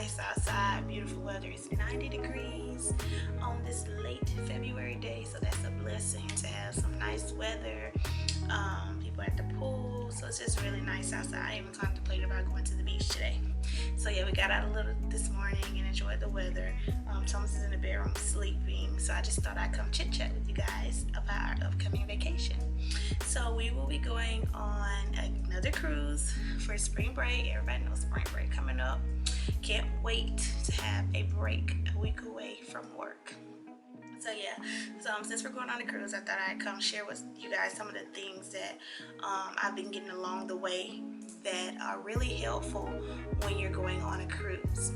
nice outside, beautiful weather. It's 90 degrees on this late February day, so that's a blessing to have some nice weather. People at the pool, so it's just really nice outside. I even contemplated about going to the beach today. So yeah, we got out a little this morning and enjoyed the weather. Thomas is in the bedroom sleeping, so I just thought I'd come chit chat with you guys about our upcoming vacation. So we will be going on another cruise for spring break. Everybody knows spring break coming up. Can't wait to have a break a week away from work. So yeah, since we're going on a cruise, I thought I'd come share with you guys some of the things that I've been getting along the way that are really helpful when you're going on a cruise.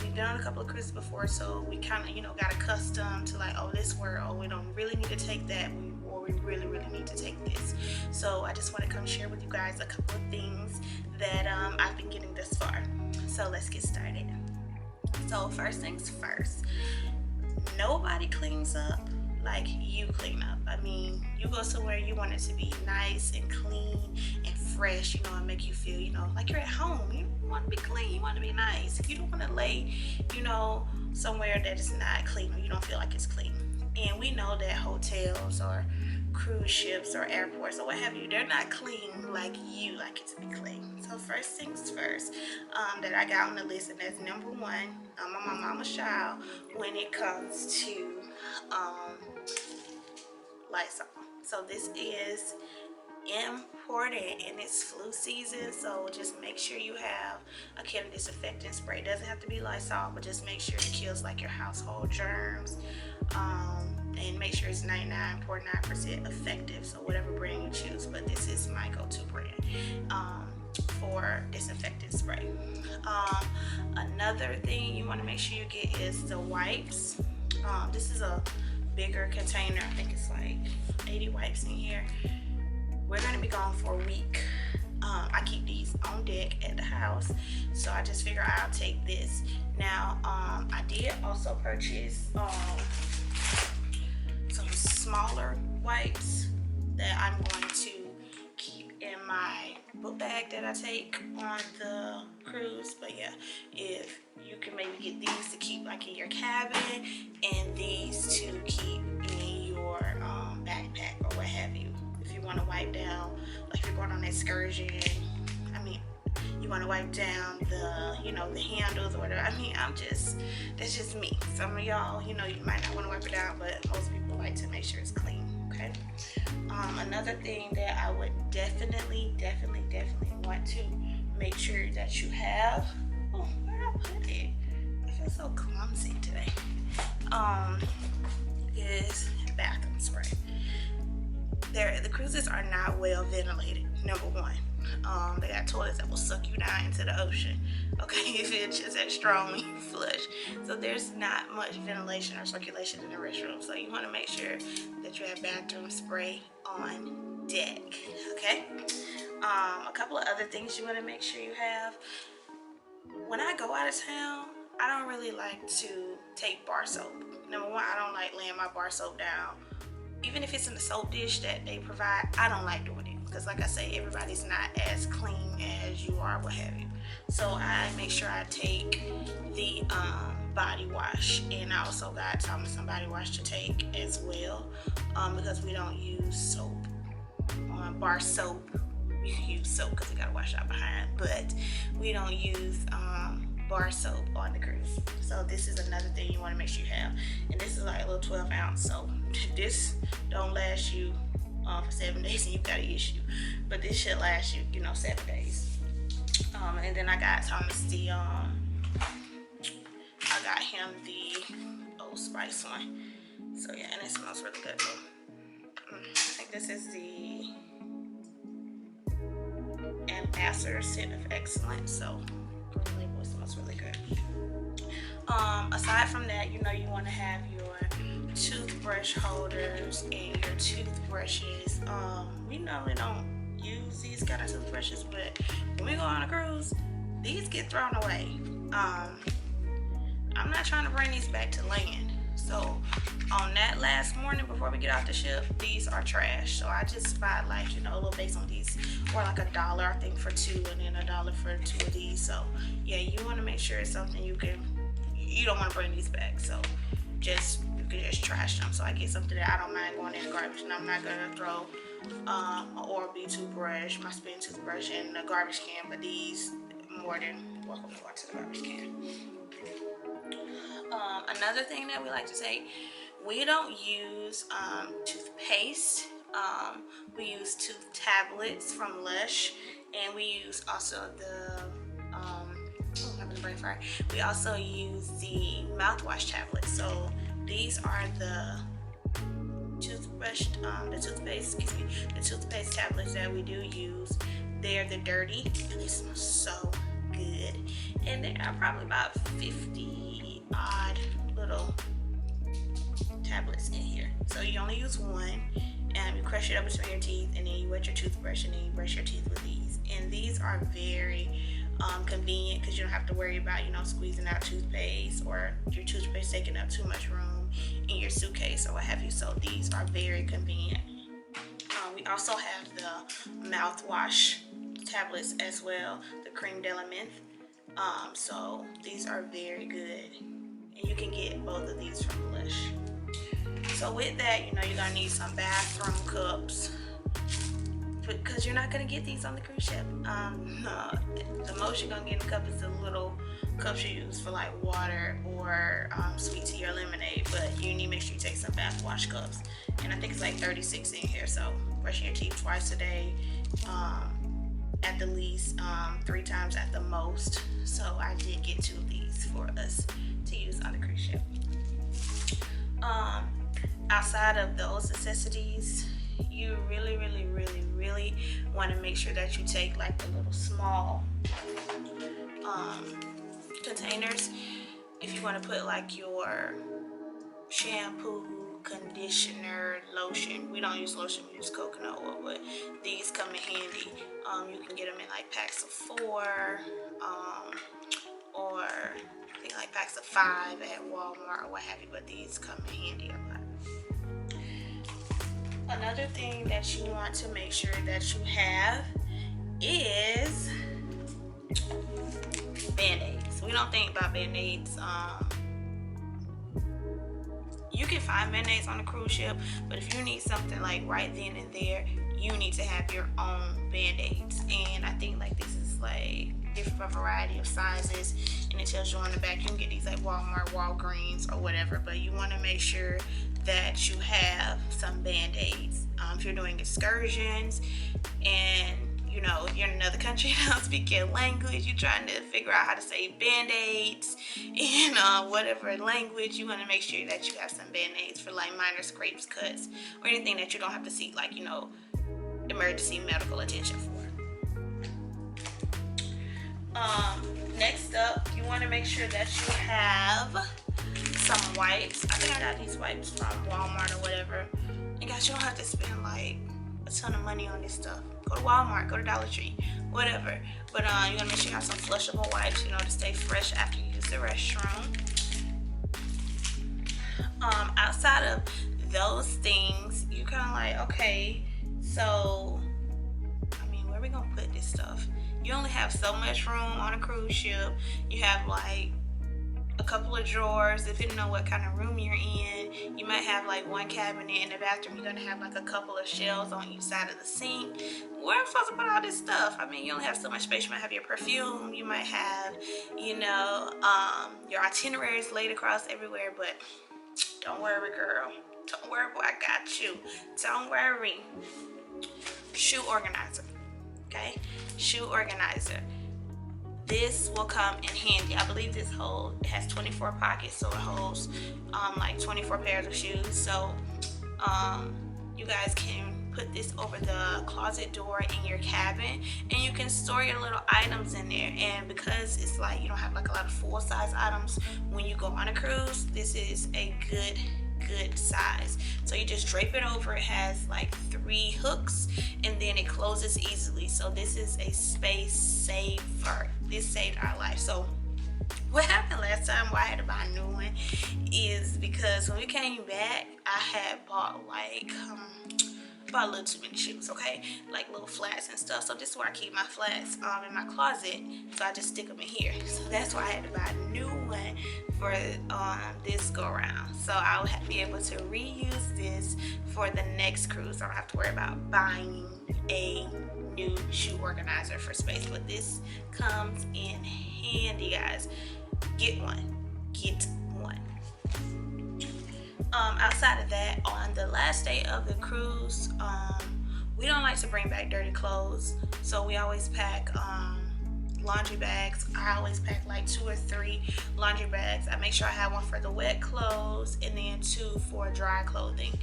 We've been on a couple of cruises before, so we kind of, got accustomed to like, oh, this word, oh, we don't really need to take that, or we really need to take this. So I just want to come share with you guys a couple of things that I've been getting thus far. So let's get started. So first things first, nobody cleans up like you clean up. I mean, you go somewhere, you want it to be nice and clean and fresh, and make you feel, like you're at home. You want to be clean, you want to be nice. You don't want to lay, somewhere that is not clean or you don't feel like it's clean. And we know that hotels or cruise ships or airports or what have you, they're not clean like you like it to be clean. So first things first, that I got on the list, and that's number one, I'm my mama's child when it comes to Lysol. So this is important and it's flu season, so just make sure you have a can of disinfectant spray. It doesn't have to be Lysol, but just make sure it kills like your household germs, and make sure it's 99.9% effective, so whatever brand you choose, but this is my go-to brand for disinfectant spray. Another thing you want to make sure you get is the wipes. This is a bigger container. I think it's like 80 wipes in here. We're going to be gone for a week. I keep these on deck at the house, so I just figure I'll take this. Now, I did also purchase some smaller wipes that I'm going to keep in my book bag that I take on the cruise. But yeah, if you can maybe get these to keep like in your cabin and these to keep in your backpack or what have you. If you want to wipe down, like if you're going on an excursion, you want to wipe down the the handles or whatever. That's just me. Some of y'all, you might not want to wipe it down, but most people like to make sure it's clean. Okay. Another thing that I would definitely want to make sure that you have. Oh, where did I put it? I feel so clumsy today. Is bathroom spray. The cruises are not well ventilated. Number one. They got toilets that will suck you down into the ocean, okay, if it's just that strong when you flush. So there's not much ventilation or circulation in the restroom, so you want to make sure that you have bathroom spray on deck, okay? A couple of other things you want to make sure you have. When I go out of town, I don't really like to take bar soap. Number one, I don't like laying my bar soap down. Even if it's in the soap dish that they provide, I don't like doing it. Because like I say, everybody's not as clean as you are, what have you. So I make sure I take the body wash, and I also got Thomas some body wash to take as well, because we don't use soap bar soap. We can use soap because we gotta wash out behind, but we don't use bar soap on the cruise. So this is another thing you want to make sure you have, and this is like a little 12-ounce soap. This don't last you for 7 days and you got an issue, but this should last you 7 days. And then I got Thomas the I got him the Old Spice one, so yeah, and it smells really good too. I think this is the Ambassador Scent of Excellence, so green label, smells really good. Aside from that, you want to have your toothbrush holders and your toothbrushes. We normally don't use these kind of toothbrushes, but when we go on a cruise, these get thrown away. I'm not trying to bring these back to land, So on that last morning before we get off the ship, these are trash. So I just buy like, you know, a little base on these, or like $1 I think for 2, and then $1 for 2 of these. So yeah, you want to make sure it's something you don't want to bring these back. So you can just trash them. So I get something that I don't mind going in the garbage, and I'm not gonna throw my Oral-B toothbrush, my spin toothbrush in the garbage can, but these more than welcome to go to the garbage can. Another thing that we like to say, we don't use toothpaste. We use tooth tablets from Lush, and we use also the we also use the mouthwash tablets. So these are the toothpaste tablets that we do use. They're the dirty, and they smell so good. And there are probably about 50 odd little tablets in here. So you only use one, and you crush it up between your teeth, and then you wet your toothbrush, and then you brush your teeth with these. And these are very convenient, because you don't have to worry about, you know, squeezing out toothpaste, or your toothpaste taking up too much room in your suitcase or what have you. So these are very convenient. We also have the mouthwash tablets as well, the cream de la menthe. So these are very good, and you can get both of these from Lush. So with that, you know, you're gonna need some bathroom cups, because you're not gonna get these on the cruise ship. The most you're gonna get in a cup is the little cups you use for like water or sweet tea or lemonade, but you need to make sure you take some bath wash cups, and I think it's like 36 in here. So brushing your teeth twice a day, at the least 3 times at the most. So I did get 2 of these for us to use on the cruise ship. Outside of those necessities, you really want to make sure that you take like the little small containers if you want to put like your shampoo, conditioner, lotion. We don't use lotion, we use coconut oil, but these come in handy. You can get them in like packs of 4, or I think like packs of 5 at Walmart or what have you, but these come in handy a lot. Another thing that you want to make sure that you have is Band-Aids. We don't think about Band-Aids. You can find Band-Aids on the cruise ship, but if you need something like right then and there, you need to have your own Band-Aids. And I think like this is like different variety of sizes, and it tells you on the back. You can get these like Walmart, Walgreens, or whatever, but you want to make sure that you have some Band-Aids. If you're doing excursions and you know you're in another country, you don't speak your language, you're trying to figure out how to say Band-Aids in whatever language, you want to make sure that you have some Band-Aids for like minor scrapes, cuts, or anything that you don't have to seek like, you know, emergency medical attention for. Next up, you want to make sure that you have some wipes. I think I got these wipes from Walmart or whatever. And guys, you don't have to spend like a ton of money on this stuff. Go to Walmart, go to Dollar Tree, whatever. But you want to make sure you have some flushable wipes, you know, to stay fresh after you use the restroom. Outside of those things, you kind of like, okay, so I mean, where are we gonna put this stuff? You only have so much room on a cruise ship. You have like a couple of drawers. If you don't know what kind of room you're in, you might have like one cabinet in the bathroom. You're gonna have like a couple of shelves on each side of the sink. Where am I supposed to put all this stuff? I mean, you only have so much space. You might have your perfume. You might have, you know, your itineraries laid across everywhere. But don't worry, girl. Don't worry, boy. I got you. Don't worry. Shoe organizer. Okay, shoe organizer. This will come in handy. I believe it has 24 pockets, so it holds like 24 pairs of shoes. So you guys can put this over the closet door in your cabin, and you can store your little items in there. And because it's like you don't have like a lot of full size items when you go on a cruise, this is a good size. So you just drape it over. It has like 3 hooks, and then it closes easily. So this is a space saver. This saved our life. So what happened last time why I had to buy a new one is because when we came back, I had bought like bought a little too many shoes, okay, like little flats and stuff. So this is where I keep my flats in my closet, so I just stick them in here. So that's why I had to buy a new one for this go around, so I will be able to reuse this for the next cruise. I don't have to worry about buying a new shoe organizer for space, but this comes in handy, guys. Get one. Outside of that, on the last day of the cruise, we don't like to bring back dirty clothes, so we always pack laundry bags. I always pack like 2 or 3 laundry bags. I make sure I have one for the wet clothes and then 2 for dry clothing.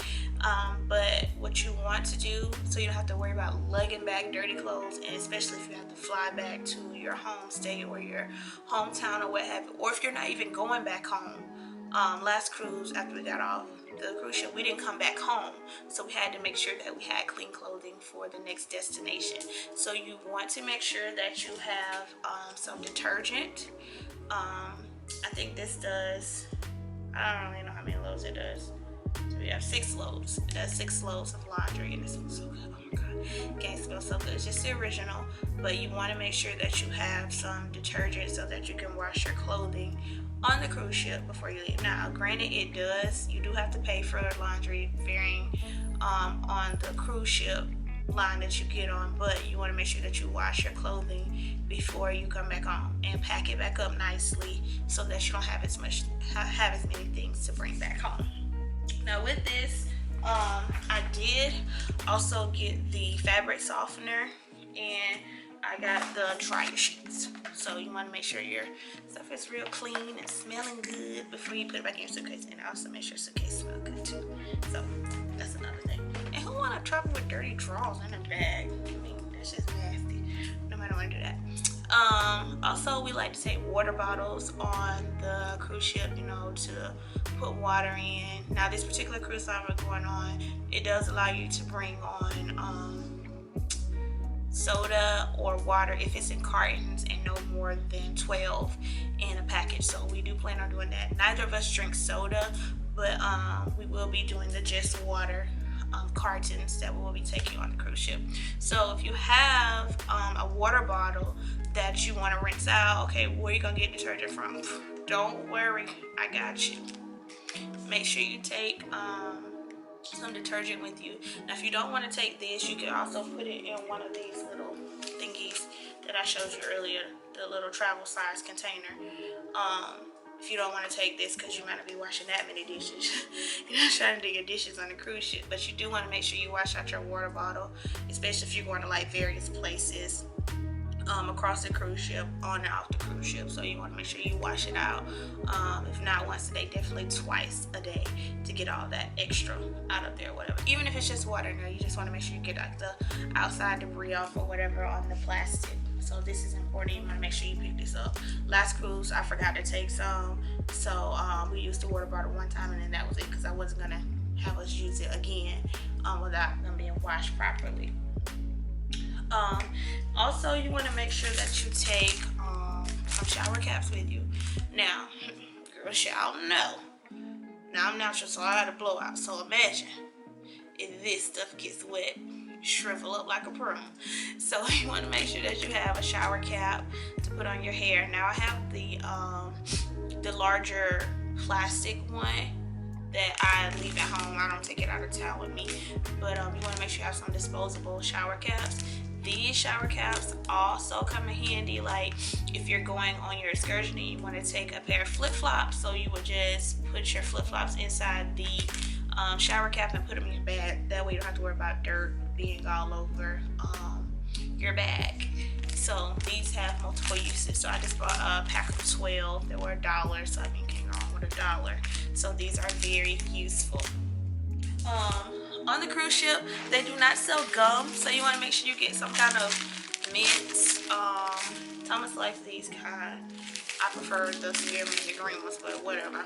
But what you want to do, so you don't have to worry about lugging back dirty clothes, and especially if you have to fly back to your home state or your hometown or what have you, or if you're not even going back home. Last cruise, after we got off the cruise ship, we didn't come back home, so we had to make sure that we had clean clothing for the next destination. So you want to make sure that you have some detergent. I think this does, I don't really know how many loads it does. So we have 6 loads. It does 6 loads of laundry, and it smells so good. Oh my god, can't smell so good. It's just the original, but you want to make sure that you have some detergent so that you can wash your clothing on the cruise ship before you leave. Now, granted, you do have to pay for laundry varying on the cruise ship line that you get on, but you want to make sure that you wash your clothing before you come back home and pack it back up nicely so that you don't have as many things to bring back home. Now with this, I did also get the fabric softener, and I got the dryer sheets. So you want to make sure your stuff is real clean and smelling good before you put it back in your suitcase, and also make sure your suitcase smells good too. So that's another thing. And who want to travel with dirty drawers in a bag? I mean, that's just nasty. Nobody want to do that. Also, we like to take water bottles on the cruise ship, you know, to put water in. Now, this particular cruise line we're going on, it does allow you to bring on soda or water if it's in cartons, and no more than 12 in a package. So we do plan on doing that. Neither of us drink soda, but we will be doing the just water cartons that we will be taking on the cruise ship. So if you have a water bottle that you want to rinse out, okay, where are you gonna get detergent from? Don't worry, I got you. Make sure you take some detergent with you. Now, if you don't want to take this, you can also put it in one of these little thingies that I showed you earlier, the little travel size container. If you don't want to take this because you might not be washing that many dishes, you're not trying to do your dishes on the cruise ship, but you do want to make sure you wash out your water bottle, especially if you're going to like various places across the cruise ship, on and off the cruise ship. So you want to make sure you wash it out, if not once a day, definitely twice a day, to get all that extra out of there, whatever. Even if it's just water, now you just want to make sure you get like the outside debris off or whatever on the plastic. So this is important. You want to make sure you pick this up. Last cruise, I forgot to take some, so we used the water bottle one time, and then that was it, because I wasn't gonna have us use it again without them being washed properly. Also, you want to make sure that you take some shower caps with you. Now, girls, y'all know, now I'm natural, so I had a blowout. So imagine if this stuff gets wet, shrivel up like a prune. So you want to make sure that you have a shower cap to put on your hair. Now I have the larger plastic one that I leave at home. I don't take it out of town with me, but you want to make sure you have some disposable shower caps. These shower caps also come in handy, like if you're going on your excursion and you want to take a pair of flip-flops, so you would just put your flip-flops inside the shower cap and put them in your bag. That way you don't have to worry about dirt being all over your bag. So these have multiple uses. So I just bought a pack of 12. They were $1, so I mean, came wrong with $1. So these are very useful. On the cruise ship, they do not sell gum, so you want to make sure you get some kind of mints. Thomas likes these kind. I prefer the spearmint, the green ones, but whatever.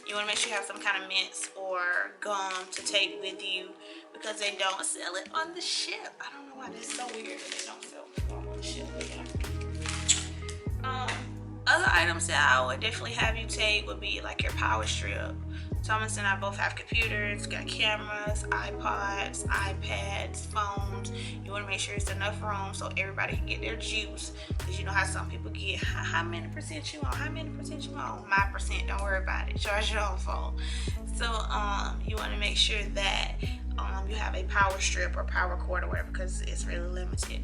You want to make sure you have some kind of mints or gum to take with you, because they don't sell it on the ship. I don't know why that's so weird that they don't sell gum on the ship, but yeah. Other items that I would definitely have you take would be like your power strip. Thomas and I both have computers, got cameras, iPods, iPads, phones. You want to make sure it's enough room so everybody can get their juice. Because you know how some people get, how many percent you on? How many percent you on? My percent, don't worry about it. Charge your own phone. So you want to make sure that you have a power strip or power cord or whatever, because it's really limited.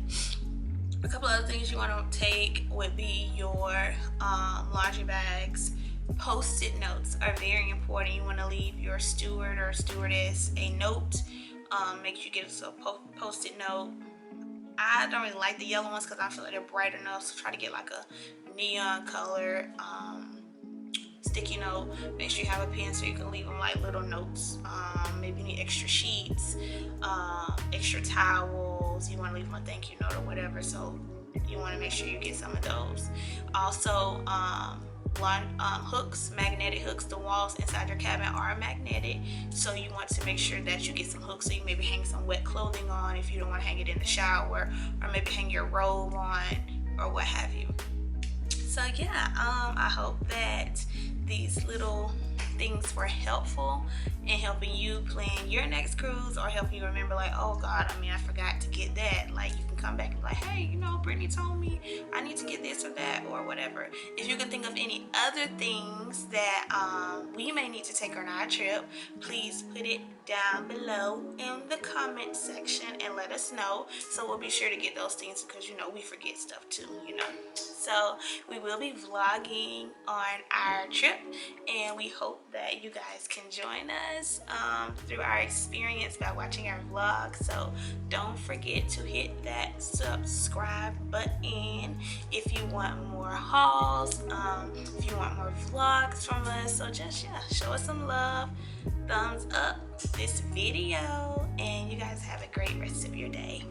A couple other things you want to take would be your laundry bags. Post-it notes are very important. You want to leave your steward or stewardess a note. Make sure you get a post-it note. I don't really like the yellow ones because I feel like they're bright enough, so try to get like a neon color sticky note. Make sure you have a pen so you can leave them like little notes. Maybe you need extra sheets, extra towels. You want to leave them a thank you note or whatever, so you want to make sure you get some of those. Also hooks, magnetic hooks. The walls inside your cabin are magnetic, so you want to make sure that you get some hooks so you maybe hang some wet clothing on if you don't want to hang it in the shower, or maybe hang your robe on or what have you. So yeah, I hope that these little things were helpful in helping you plan your next cruise, or helping you remember like, oh God, I forgot to get that. Like you can come back and be like, hey, Brittany told me I need to get this or that or whatever. If you can think of any other things that we may need to take on our trip, please put it down below in the comment section and let us know, so we'll be sure to get those things, because we forget stuff too. So we will be vlogging on our trip, and we hope that you guys can join us through our experience by watching our vlog. So don't forget to hit that subscribe button if you want more hauls, if you want more vlogs from us. So just show us some love, thumbs up this video, and you guys have a great rest of your day.